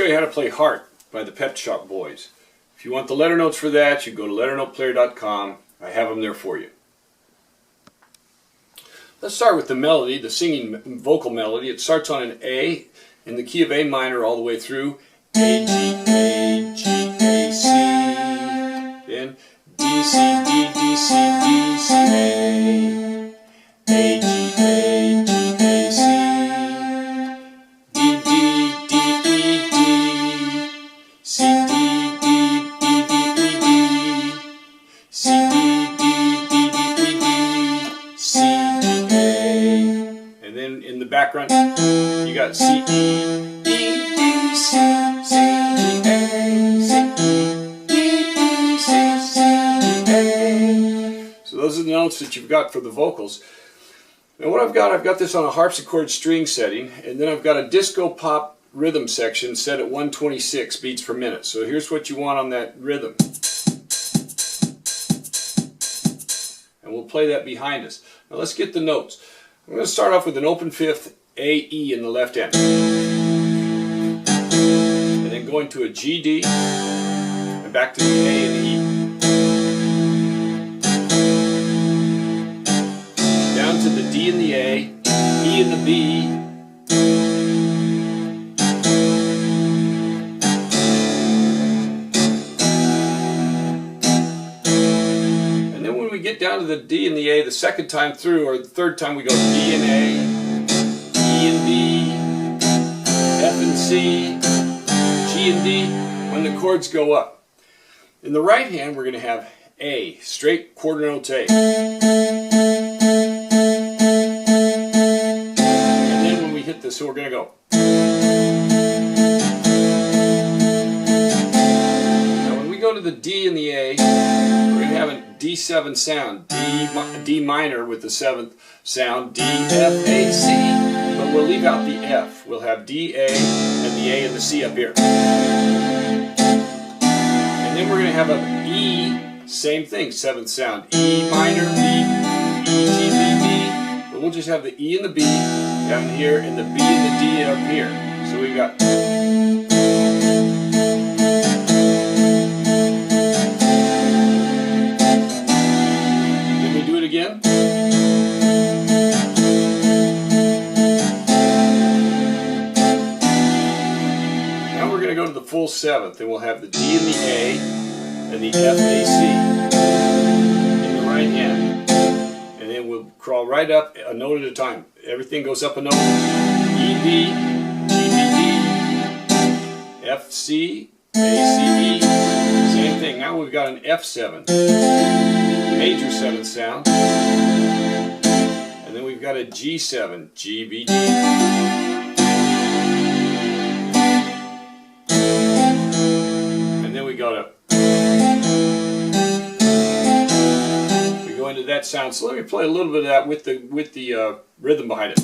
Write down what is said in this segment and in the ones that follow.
show you how to play Heart by the Pet Shop Boys. If you want the letter notes for that, you go to LetterNotePlayer.com. I have them there for you. Let's start with the melody, the singing vocal melody. It starts on an A in the key of A minor all the way through. A, G, A, G, A, C. Then D, C, D, D, C, D, C, A. A, G, A, G, A, C. D, D, D, E, D. C, D, D, D, D, E, D. C, D, D, D, D, E, D. C, D, A. And then in the background, you got C, E, E, D, C, C, D, A, C, E, E, D, C, C, D, A. So those are the notes that you've got for the vocals. And what I've got this on a harpsichord string setting, and then I've got a disco pop rhythm section set at 126 beats per minute. So here's what you want on that rhythm. And we'll play that behind us. Now let's get the notes. I'm going to start off with an open fifth A, E in the left hand. And then going to a G, D, and back to the A and the E. Down to the D and the A, E and the B, and then when we get down to the D and the A the second time through, or the third time, we go D and A, E and B, F and C, G and D, when the chords go up. In the right hand we're going to have A, straight quarter notes A. So we're going to go. Now when we go to the D and the A, we're going to have a D7 sound. D minor with the 7th sound. D, F, A, C. But we'll leave out the F. We'll have D, A, and the A and the C up here. And then we're going to have an E, same thing, 7th sound. E minor, B, E, G, B, D. But we'll just have the E and the B down here, and the B and the D up here. So we've got. Can we do it again? Now we're going to go to the full 7th, and we'll have the D and the A and the F, A, C in the right hand. And then we'll crawl right up a note at a time. Everything goes up a note. E, B, G, B, D, F, C, A, C, E. Same thing. Now we've got an F7, major 7th sound. And then we've got a G7, G, B, D. And then we go to. Into that sound. So let me play a little bit of that with the rhythm behind it.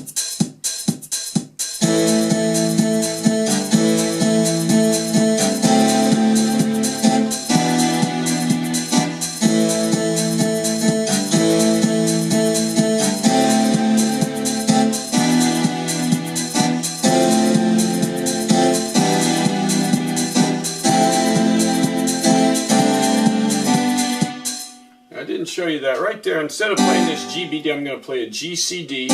I didn't show you that right there. Instead of playing this G, B, D, I'm going to play a G, C, D.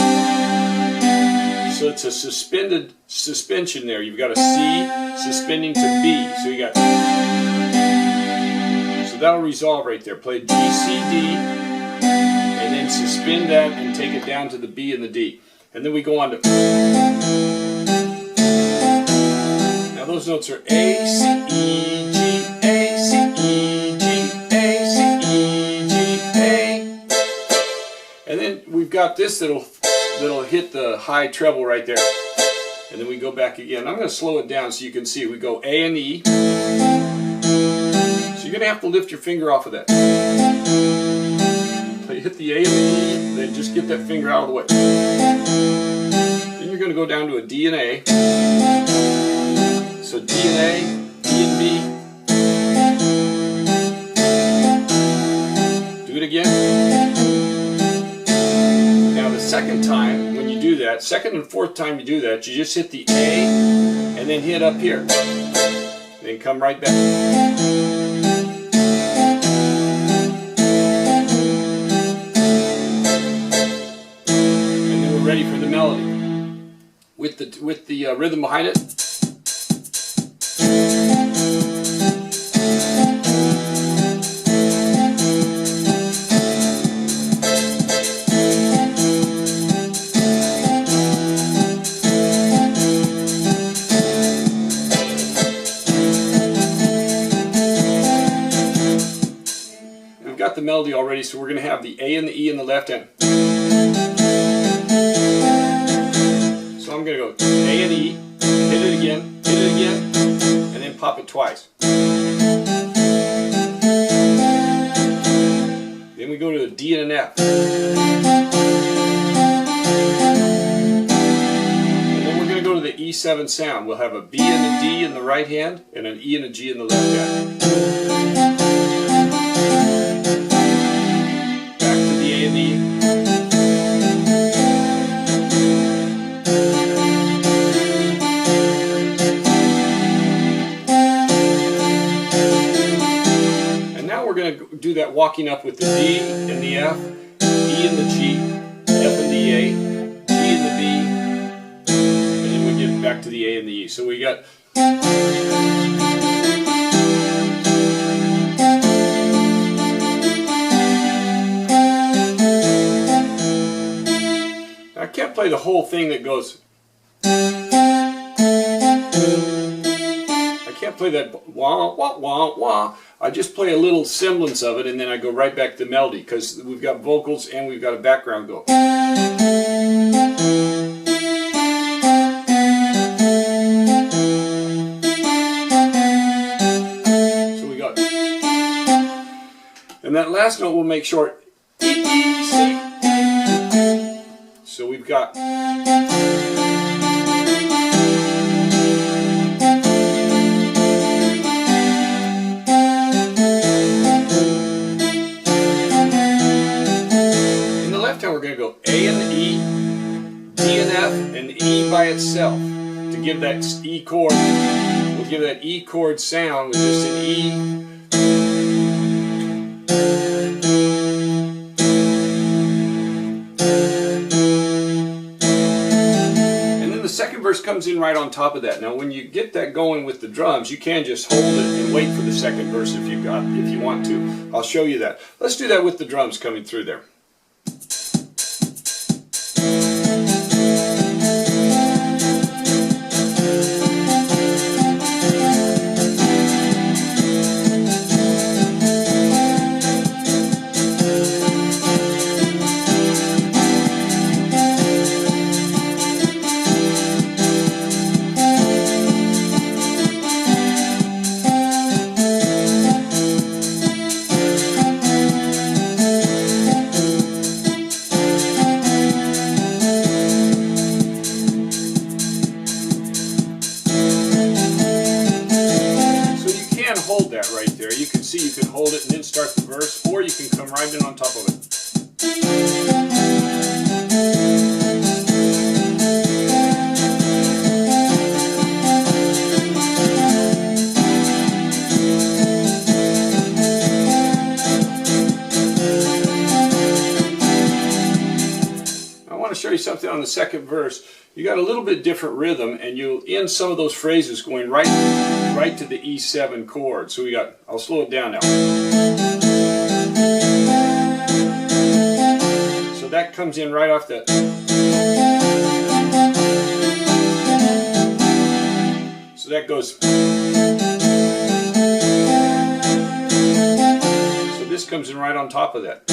So it's a suspension there. You've got a C suspending to B. So you got. So that'll resolve right there. Play G, C, D, and then suspend that and take it down to the B and the D. And then we go on to. Now those notes are A, C, E, G, A, C, E, G, A, C, E. And then we've got this that'll hit the high treble right there. And then we go back again. I'm going to slow it down so you can see. We go A and E. So you're going to have to lift your finger off of that. Hit the A and the E, then just get that finger out of the way. Then you're going to go down to a D and A. So D and A, E and B. Do it again. Second time, when you do that, second and fourth time you do that, you just hit the A and then hit up here. then come right back. And then we're ready for the melody with the rhythm behind it. The melody already, so we're going to have the A and the E in the left hand. So I'm going to go A and E, hit it again, and then pop it twice. Then we go to a D and an F. And then we're going to go to the E7 sound. We'll have a B and a D in the right hand, and an E and a G in the left hand. Do that walking up with the D and the F, E and the G, F and the A, G and the B, and then we get back to the A and the E. So we got I can't play the whole thing that goes. I can't play that wah wah wah wah. I just play a little semblance of it, and then I go right back to melody, because we've got vocals and we've got a background go. So we got, and that last note we'll make short. So we've got. We're going to go A and E, D and F, and E by itself to give that E chord. We'll give that E chord sound with just an E. And then the second verse comes in right on top of that. Now when you get that going with the drums, you can just hold it and wait for the second verse if you want to. I'll show you that. Let's do that with the drums coming through there. Hold that right there. You can see you can hold it and then start the verse, or you can come right in on top of it. I want to show you something on the second verse. You got a little bit different rhythm, and you'll end some of those phrases going right to the E7 chord. So we got, I'll slow it down now. So that comes in right off that. So that goes. So this comes in right on top of that.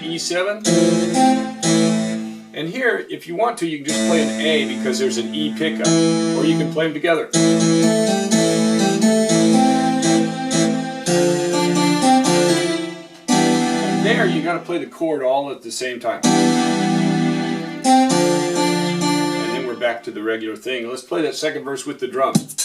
E7, and here if you want to you can just play an A because there's an E pickup, or you can play them together. And there you got to play the chord all at the same time, and then we're back to the regular thing. Let's play that second verse with the drums.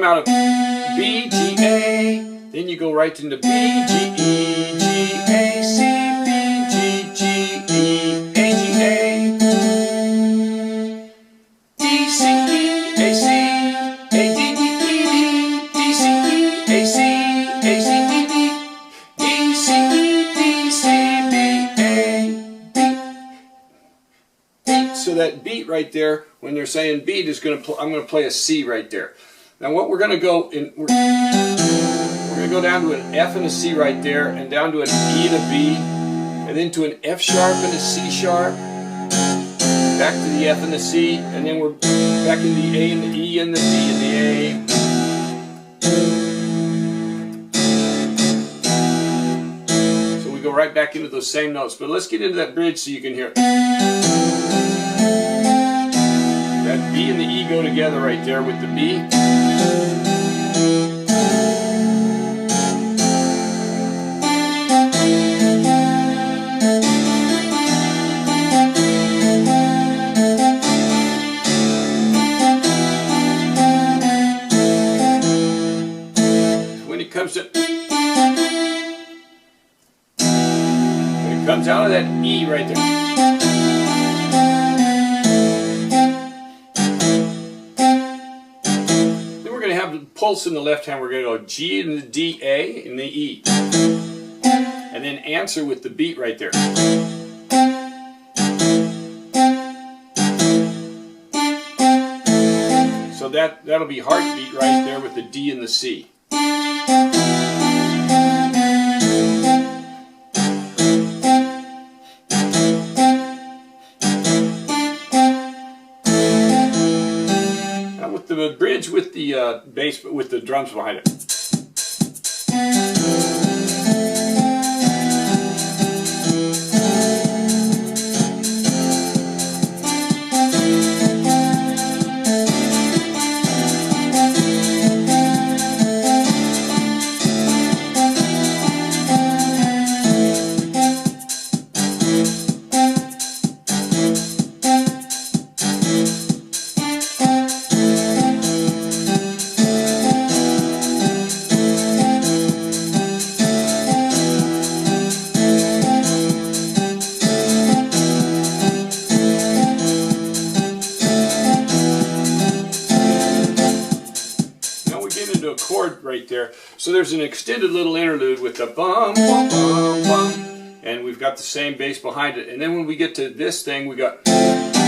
out of B, G, A, then you go right into B, G, E, G, A, C, B, G, G, E, A, G, A, D, C, E, A, C, A, D, D, E, D, D, C, E, A, C, A, C, D, D, D, C, E, D, C, B, A, B. So that beat right there, when they're saying beat, is going to I'm going to play a C right there. Now what we're going to go in, we're going to go down to an F and a C right there, and down to an E and a B, and then to an F sharp and a C sharp, back to the F and the C, and then we're back in the A and the E and the D and the A. So we go right back into those same notes. But let's get into that bridge so you can hear it. That B and the E go together right there with the B. When it comes out of that E right there. Pulse in the left hand, we're going to go G and the D, A, and the E. And then answer with the beat right there. So that'll be heartbeat right there with the D and the C. The bridge with the bass, with the drums behind it. A chord right there. So there's an extended little interlude with the bum, bum, bum, bum, and we've got the same bass behind it. And then when we get to this thing, we got, now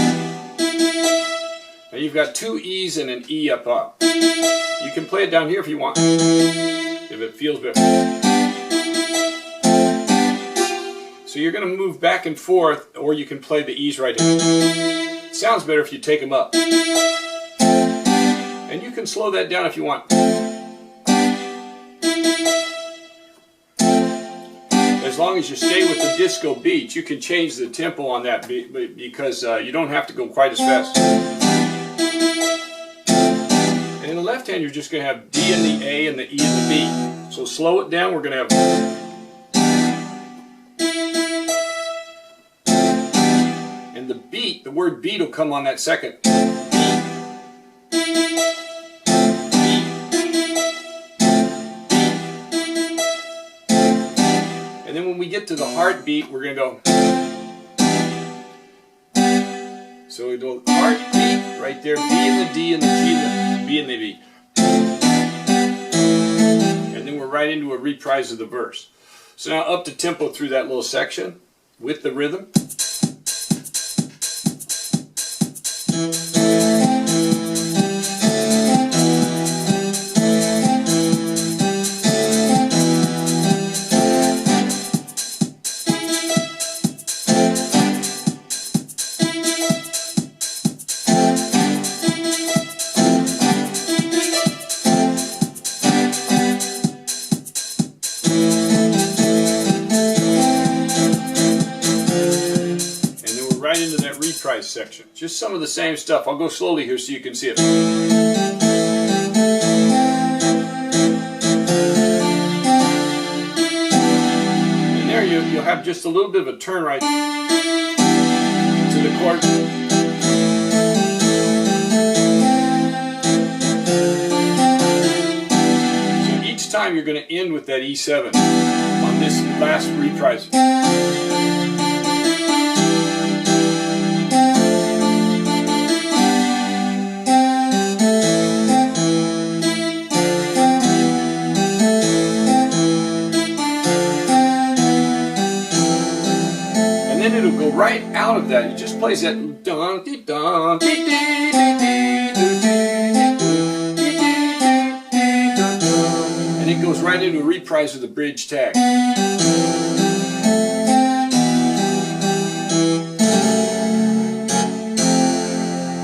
you've got two E's and an E up. You can play it down here if you want, if it feels better. So you're going to move back and forth, or you can play the E's right here. It sounds better if you take them up. And you can slow that down if you want. As long as you stay with the disco beat, you can change the tempo on that beat because you don't have to go quite as fast. And in the left hand, you're just going to have D and the A and the E and the B. So slow it down, we're going to have... And the beat, the word beat will come on that second. And then when we get to the heartbeat, we're going to go. So we do heartbeat right there, B and the D and the G and the B and the B. And then we're right into a reprise of the verse. So now up the tempo through that little section with the rhythm. Reprise section. Just some of the same stuff. I'll go slowly here so you can see it. And there you'll have just a little bit of a turn right to the chord. time you're going to end with that E7 on this last reprise. And then it'll go right out of that. It just plays that dun dee dun dee dee dee dee dee dee dee dee, and it goes right into a reprise of the bridge tag.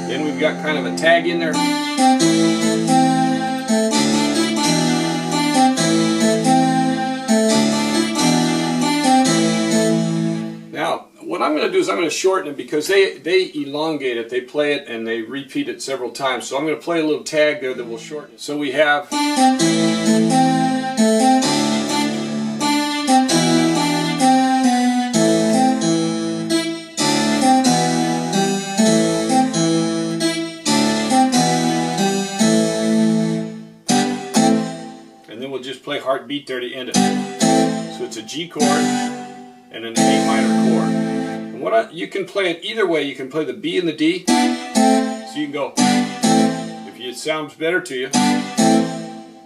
Then we've got kind of a tag in there. Now, what I'm going to do is I'm going to shorten it because they elongate it, they play it and they repeat it several times. So I'm going to play a little tag there that will shorten it. So we have... and then we'll just play heartbeat there to end it. So it's a G chord and an A minor chord. And you can play it either way. You can play the B and the D. So you can go, if it sounds better to you,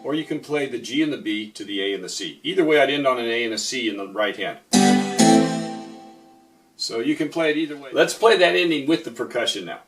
or you can play the G and the B to the A and the C. Either way, I'd end on an A and a C in the right hand. So you can play it either way. Let's play that ending with the percussion now.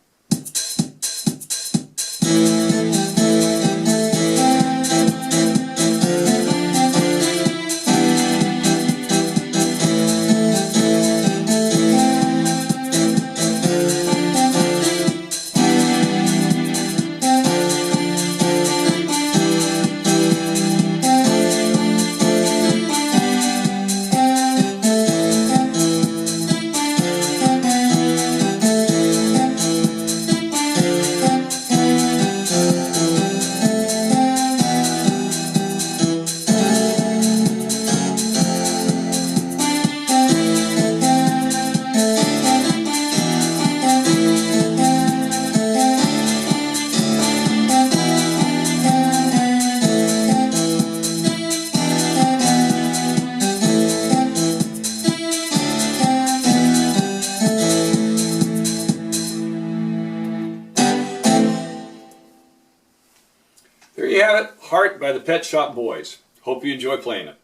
There you have it, Heart by the Pet Shop Boys. Hope you enjoy playing it.